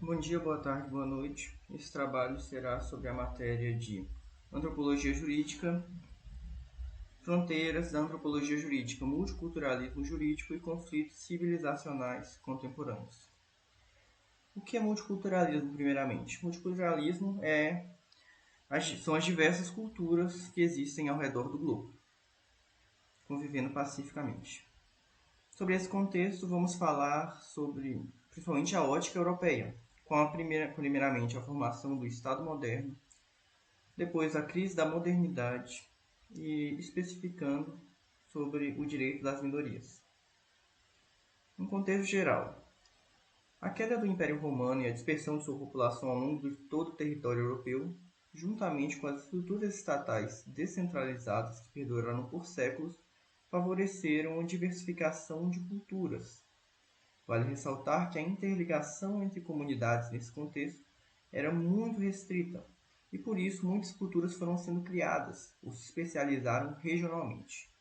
Bom dia, boa tarde, boa noite. Esse trabalho será sobre a matéria de Antropologia Jurídica, Fronteiras da Antropologia Jurídica, Multiculturalismo Jurídico e Conflitos Civilizacionais Contemporâneos. O que é multiculturalismo, primeiramente? Multiculturalismo são as diversas culturas que existem ao redor do globo, convivendo pacificamente. Sobre esse contexto, vamos falar sobre, principalmente, a ótica europeia, primeiramente a formação do Estado moderno, depois a crise da modernidade e especificando sobre o direito das minorias. Em contexto geral, a queda do Império Romano e a dispersão de sua população ao longo de todo o território europeu, juntamente com as estruturas estatais descentralizadas que perduraram por séculos, favoreceram a diversificação de culturas. Vale ressaltar que a interligação entre comunidades nesse contexto era muito restrita, e por isso muitas culturas foram sendo criadas ou se especializaram regionalmente.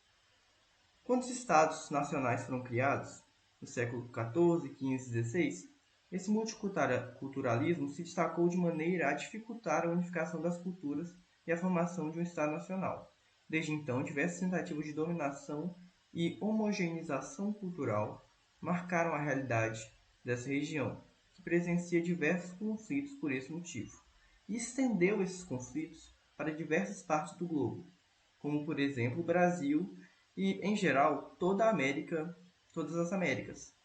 Quando os estados nacionais foram criados, no século XIV, XV e XVI, esse multiculturalismo se destacou de maneira a dificultar a unificação das culturas e a formação de um Estado nacional. Desde então, diversas tentativas de dominação e homogeneização cultural marcaram a realidade dessa região, que presencia diversos conflitos por esse motivo, e estendeu esses conflitos para diversas partes do globo, como por exemplo o Brasil e, em geral, toda a América, todas as Américas,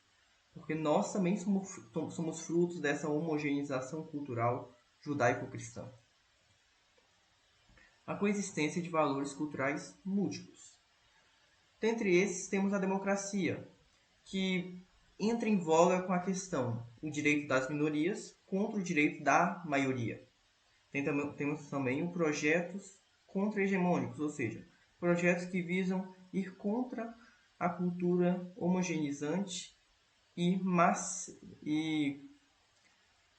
porque nós também somos frutos dessa homogeneização cultural judaico-cristã. A coexistência de valores culturais múltiplos. Dentre esses, temos a democracia, que entra em voga com a questão o direito das minorias contra o direito da maioria. Temos também os projetos contra-hegemônicos, ou seja, projetos que visam ir contra a cultura homogeneizante e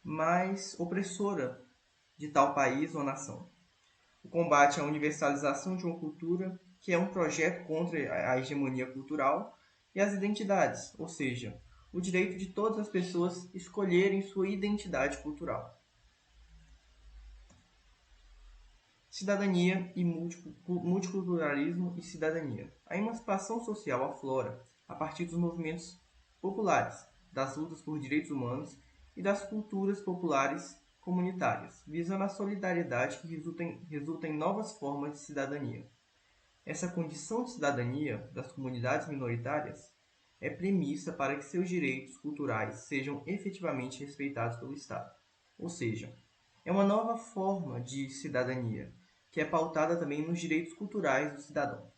mais opressora de tal país ou nação. O combate à universalização de uma cultura, que é um projeto contra a hegemonia cultural e as identidades, ou seja, o direito de todas as pessoas escolherem sua identidade cultural. Cidadania e multiculturalismo e cidadania. A emancipação social aflora a partir dos movimentos populares, das lutas por direitos humanos e das culturas populares comunitárias, visando a solidariedade que resulta em novas formas de cidadania. Essa condição de cidadania das comunidades minoritárias é premissa para que seus direitos culturais sejam efetivamente respeitados pelo Estado. Ou seja, é uma nova forma de cidadania, que é pautada também nos direitos culturais do cidadão.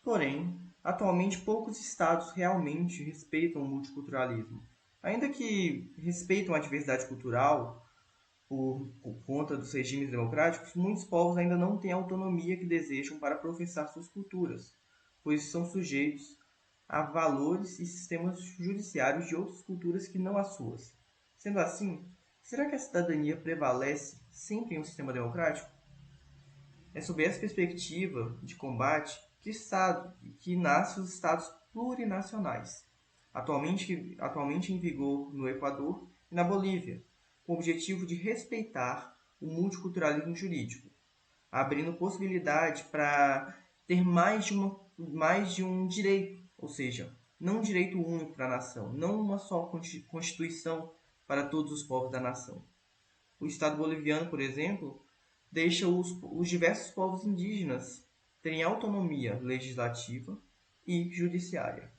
Porém, atualmente poucos estados realmente respeitam o multiculturalismo. Ainda que respeitam a diversidade cultural por conta dos regimes democráticos, muitos povos ainda não têm a autonomia que desejam para professar suas culturas, pois são sujeitos a valores e sistemas judiciários de outras culturas que não as suas. Sendo assim, será que a cidadania prevalece sempre em um sistema democrático? É sob essa perspectiva de combate que nascem os estados plurinacionais, atualmente em vigor no Equador e na Bolívia, com o objetivo de respeitar o multiculturalismo jurídico, abrindo possibilidade para ter mais de um direito, ou seja, não um direito único para a nação, não uma só constituição para todos os povos da nação. O Estado boliviano, por exemplo, deixa os diversos povos indígenas terem autonomia legislativa e judiciária.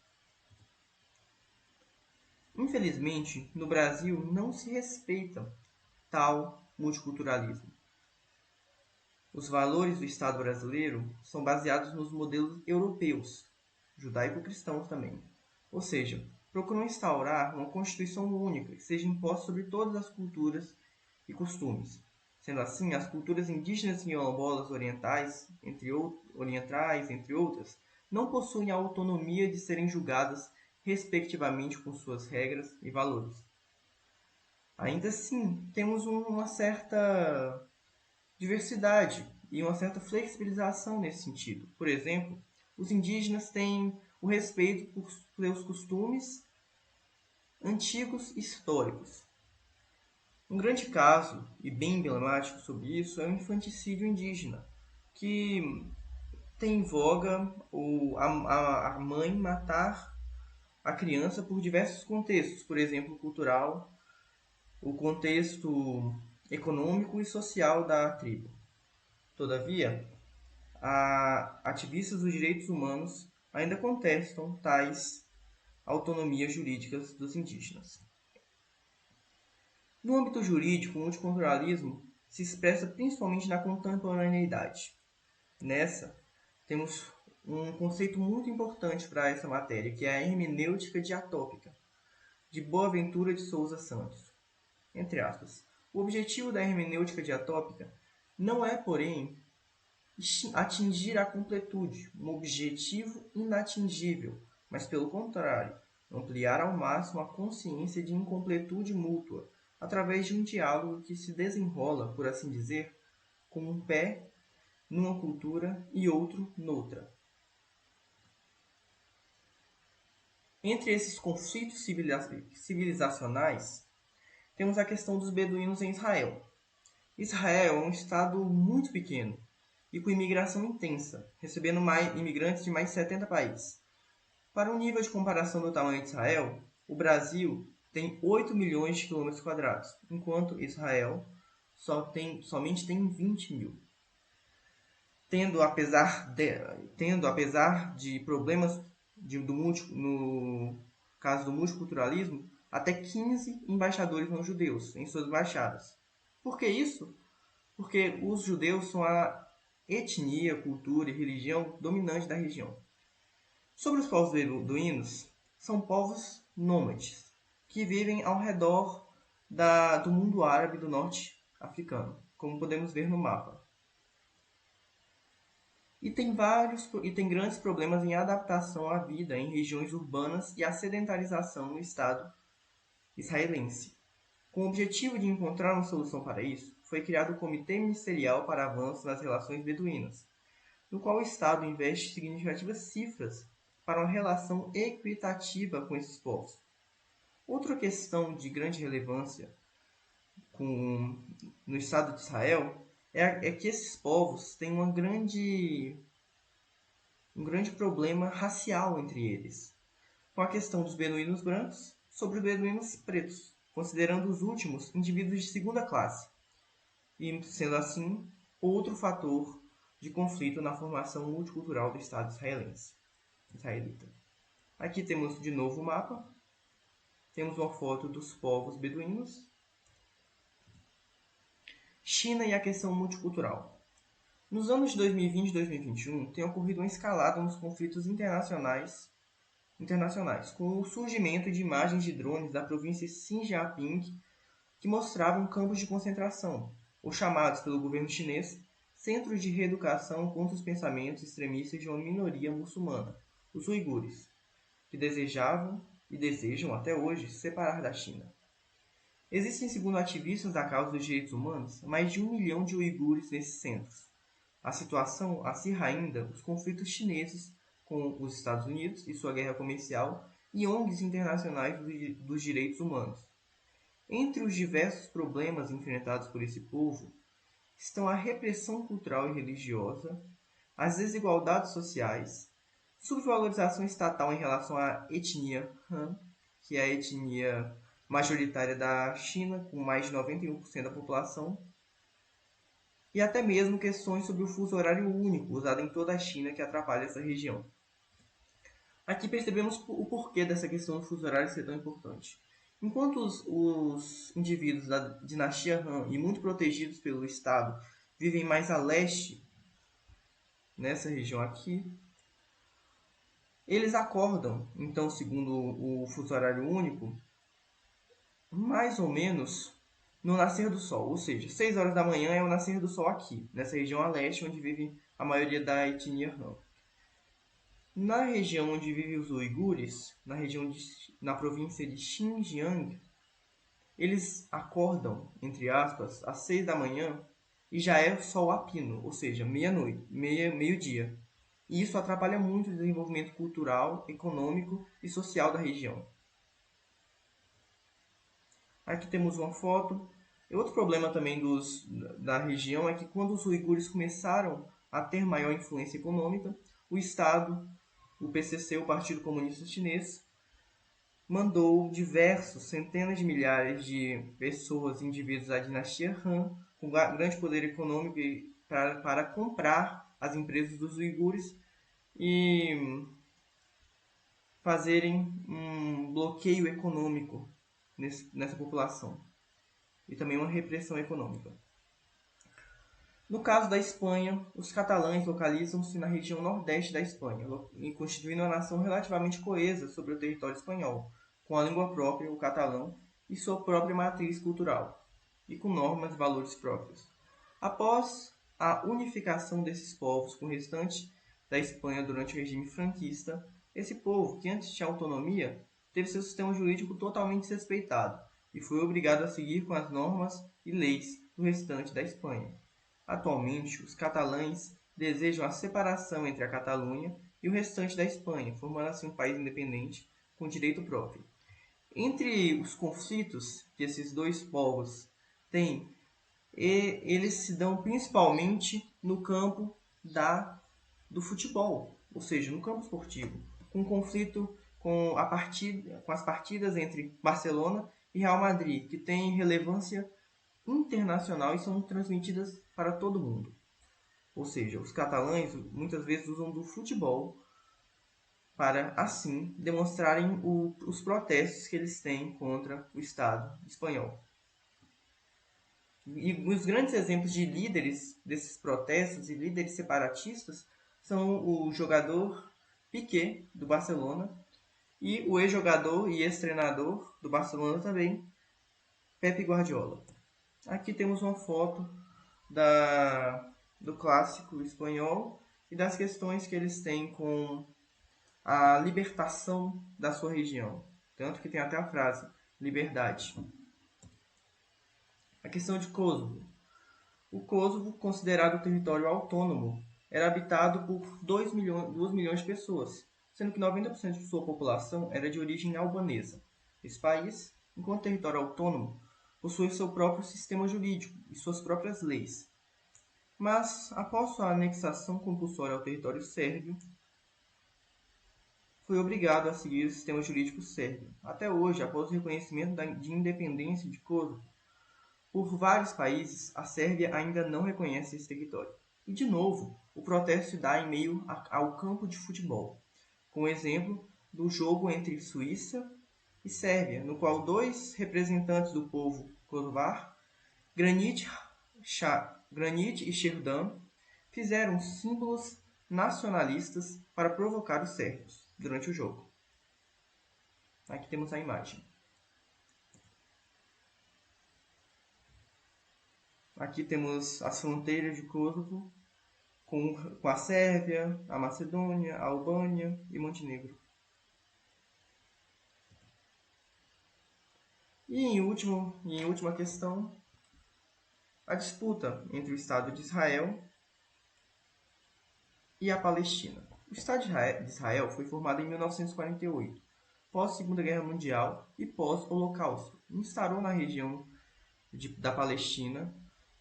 Infelizmente, no Brasil não se respeita tal multiculturalismo. Os valores do Estado brasileiro são baseados nos modelos europeus, judaico-cristãos também. Ou seja, procuram instaurar uma Constituição única que seja imposta sobre todas as culturas e costumes. Sendo assim, as culturas indígenas e quilombolas orientais, entre outras, não possuem a autonomia de serem julgadas respectivamente com suas regras e valores. Ainda assim, temos uma certa diversidade e uma certa flexibilização nesse sentido. Por exemplo, os indígenas têm o respeito por seus costumes antigos históricos. Um grande caso, e bem emblemático sobre isso, é o infanticídio indígena, que tem em voga a mãe matar a criança por diversos contextos, por exemplo, cultural, o contexto econômico e social da tribo. Todavia, ativistas dos direitos humanos ainda contestam tais autonomias jurídicas dos indígenas. No âmbito jurídico, o multiculturalismo se expressa principalmente na contemporaneidade. Nessa, temos um conceito muito importante para essa matéria, que é a hermenêutica diatópica, de Boaventura de Souza Santos. Entre aspas. O objetivo da hermenêutica diatópica não é, porém, atingir a completude, um objetivo inatingível, mas, pelo contrário, ampliar ao máximo a consciência de incompletude mútua, através de um diálogo que se desenrola, por assim dizer, com um pé numa cultura e outro noutra. Entre esses conflitos civilizacionais, temos a questão dos beduínos em Israel. Israel é um estado muito pequeno e com imigração intensa, recebendo imigrantes de mais de 70 países. Para um nível de comparação do tamanho de Israel, o Brasil tem 8 milhões de quilômetros quadrados, enquanto Israel somente tem 20 mil. Tendo, apesar de problemas no caso do multiculturalismo, até 15 embaixadores não judeus em suas embaixadas. Por que isso? Porque os judeus são a etnia, cultura e religião dominante da região. Sobre os povos beduínos, são povos nômades, que vivem ao redor do mundo árabe do norte africano, como podemos ver no mapa. E tem grandes problemas em adaptação à vida em regiões urbanas e à sedentarização no Estado israelense. Com o objetivo de encontrar uma solução para isso, foi criado o Comitê Ministerial para Avanço nas Relações Beduínas, no qual o Estado investe significativas cifras para uma relação equitativa com esses povos. Outra questão de grande relevância no Estado de Israel é que esses povos têm um grande problema racial entre eles, com a questão dos beduínos brancos sobre os beduínos pretos, considerando os últimos indivíduos de segunda classe, e sendo assim outro fator de conflito na formação multicultural do Estado israelita. Aqui temos de novo o mapa, temos uma foto dos povos beduínos. China e a questão multicultural. Nos anos de 2020 e 2021, tem ocorrido uma escalada nos conflitos internacionais, com o surgimento de imagens de drones da província Xinjiang que mostravam campos de concentração, ou chamados pelo governo chinês Centros de Reeducação contra os Pensamentos Extremistas de uma minoria muçulmana, os uigures, que desejavam e desejam até hoje se separar da China. Existem, segundo ativistas da causa dos direitos humanos, mais de 1 milhão de uigures nesses centros. A situação acirra ainda os conflitos chineses com os Estados Unidos e sua guerra comercial e ONGs internacionais dos direitos humanos. Entre os diversos problemas enfrentados por esse povo estão a repressão cultural e religiosa, as desigualdades sociais, subvalorização estatal em relação à etnia Han, que é a etnia majoritária da China, com mais de 91% da população, e até mesmo questões sobre o fuso horário único usado em toda a China que atrapalha essa região. Aqui percebemos o porquê dessa questão do fuso horário ser tão importante. Enquanto os indivíduos da dinastia Han e muito protegidos pelo Estado vivem mais a leste, nessa região aqui, eles acordam, então, segundo o fuso horário único, mais ou menos no nascer do sol, ou seja, 6 horas da manhã é o nascer do sol aqui, nessa região a leste, onde vive a maioria da etnia Han. Na região onde vivem os uigures, na província de Xinjiang, eles acordam, entre aspas, às 6 da manhã e já é sol a pino, ou seja, meio-dia. E isso atrapalha muito o desenvolvimento cultural, econômico e social da região. Aqui temos uma foto. E outro problema também da região é que quando os uigures começaram a ter maior influência econômica, o Estado, o PCC, o Partido Comunista Chinês, mandou centenas de milhares de pessoas, indivíduos da dinastia Han, com grande poder econômico para comprar as empresas dos uigures e fazerem um bloqueio econômico nessa população e também uma repressão econômica. No caso da Espanha, os catalães localizam-se na região nordeste da Espanha, constituindo uma nação relativamente coesa sobre o território espanhol, com a língua própria, o catalão, e sua própria matriz cultural, e com normas e valores próprios. Após a unificação desses povos com o restante da Espanha durante o regime franquista, esse povo, que antes tinha autonomia, teve seu sistema jurídico totalmente desrespeitado e foi obrigado a seguir com as normas e leis do restante da Espanha. Atualmente, os catalães desejam a separação entre a Catalunha e o restante da Espanha, formando assim um país independente com direito próprio. Entre os conflitos que esses dois povos têm, eles se dão principalmente no campo do futebol, ou seja, no campo esportivo, com conflito com as partidas entre Barcelona e Real Madrid, que têm relevância internacional e são transmitidas para todo mundo. Ou seja, os catalães muitas vezes usam do futebol para, assim, demonstrarem os protestos que eles têm contra o Estado espanhol. E os grandes exemplos de líderes desses protestos e líderes separatistas são o jogador Piqué, do Barcelona, e o ex-jogador e ex-treinador do Barcelona também, Pep Guardiola. Aqui temos uma foto do clássico espanhol e das questões que eles têm com a libertação da sua região. Tanto que tem até a frase, liberdade. A questão de Kosovo. O Kosovo, considerado território autônomo, era habitado por 2 milhões de pessoas, sendo que 90% de sua população era de origem albanesa. Esse país, enquanto território autônomo, possui seu próprio sistema jurídico e suas próprias leis. Mas, após sua anexação compulsória ao território sérvio, foi obrigado a seguir o sistema jurídico sérvio. Até hoje, após o reconhecimento de independência de Kosovo, por vários países, a Sérvia ainda não reconhece esse território. E, de novo, o protesto se dá em meio ao campo de futebol, com o exemplo do jogo entre Suíça e Sérvia, no qual dois representantes do povo kosovar, Granit e Sherdam, fizeram símbolos nacionalistas para provocar os sérvios durante o jogo. Aqui temos a imagem. Aqui temos as fronteiras de Kosovo com a Sérvia, a Macedônia, a Albânia e Montenegro. E em última questão, a disputa entre o Estado de Israel e a Palestina. O Estado de Israel foi formado em 1948, pós-Segunda Guerra Mundial e pós-Holocausto. Instalou na região da Palestina,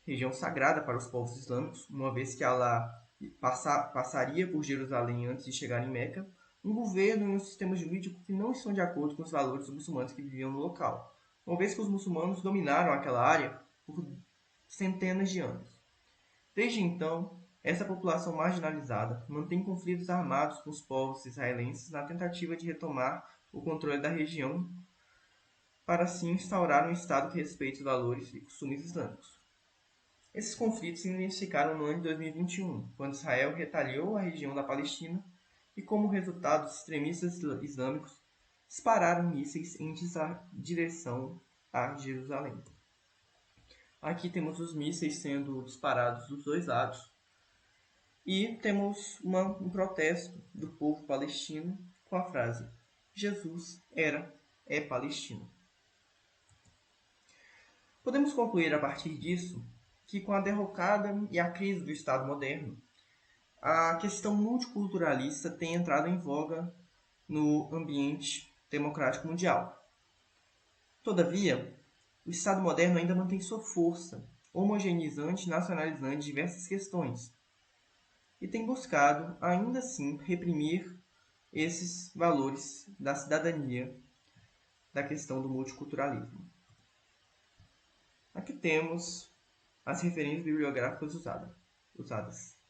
região sagrada para os povos islâmicos, uma vez que Alá passaria por Jerusalém antes de chegar em Meca, um governo e um sistema jurídico que não estão de acordo com os valores dos muçulmanos que viviam no local, uma vez que os muçulmanos dominaram aquela área por centenas de anos. Desde então, essa população marginalizada mantém conflitos armados com os povos israelenses na tentativa de retomar o controle da região para assim instaurar um Estado que respeite os valores e costumes islâmicos. Esses conflitos se intensificaram no ano de 2021, quando Israel retaliou a região da Palestina e, como resultado, os extremistas islâmicos dispararam mísseis em direção a Jerusalém. Aqui temos os mísseis sendo disparados dos dois lados e temos um protesto do povo palestino com a frase: Jesus é palestino. Podemos concluir a partir disso que, com a derrocada e a crise do Estado moderno, a questão multiculturalista tem entrado em voga no ambiente democrático mundial. Todavia, o Estado moderno ainda mantém sua força, homogeneizante e nacionalizante de diversas questões, e tem buscado, ainda assim, reprimir esses valores da cidadania, da questão do multiculturalismo. Aqui temos as referências bibliográficas usadas.